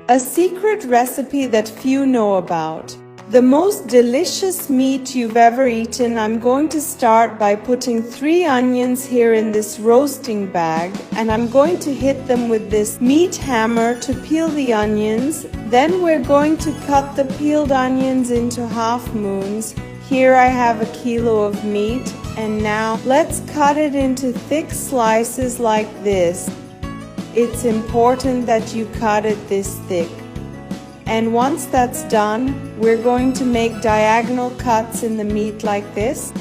A secret recipe that few know about. The most delicious meat you've ever eaten. I'm going to start by putting 3 onions here in this roasting bag, and I'm going to hit them with this meat hammer to peel the onions. Then we're going to cut the peeled onions into half moons. Here I have a kilo of meat, and now let's cut it into thick slices like this. It's important that you cut it this thick. And once that's done, we're going to make diagonal cuts in the meat like this.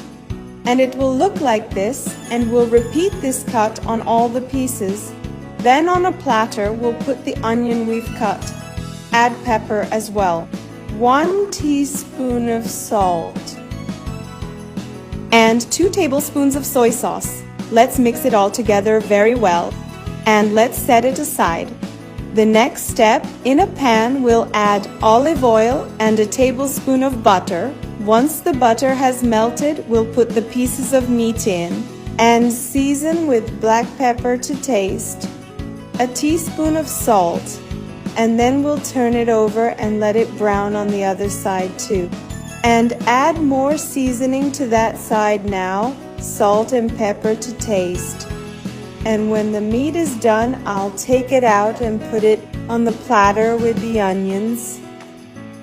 And it will look like this, and we'll repeat this cut on all the pieces. Then on a platter, we'll put the onion we've cut. Add pepper as well. 1 teaspoon of salt. And 2 tablespoons of soy sauce. Let's mix it all together very well. And let's set it aside. The next step, in a pan we'll add olive oil and a tablespoon of butter. Once the butter has melted, we'll put the pieces of meat in and season with black pepper to taste, a teaspoon of salt, and then we'll turn it over and let it brown on the other side too. And add more seasoning to that side now, salt and pepper to taste. And when the meat is done, I'll take it out and put it on the platter with the onions.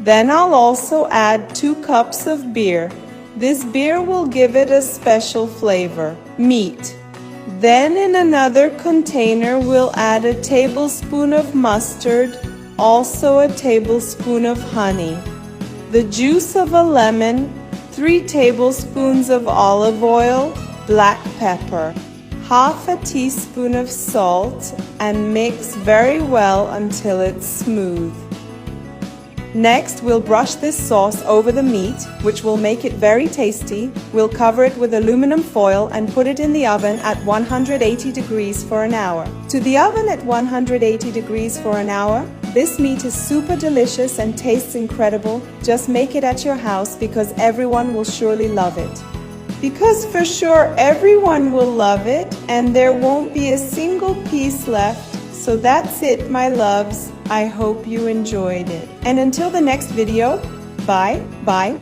Then I'll also add 2 cups of beer. This beer will give it a special flavor. Meat. Then in another container we'll add a tablespoon of mustard, also a tablespoon of honey, the juice of a lemon, 3 tablespoons of olive oil, black pepper, half a teaspoon of salt, and mix very well until it's smooth. Next, we'll brush this sauce over the meat, which will make it very tasty. We'll cover it with aluminum foil and put it in the oven at 180 degrees for an hour. To the oven at 180 degrees for an hour. This meat is super delicious and tastes incredible. Just make it at your house because everyone will surely love it. Because for sure everyone will love it and there won't be a single piece left. So that's it, my loves. I hope you enjoyed it. And until the next video, bye.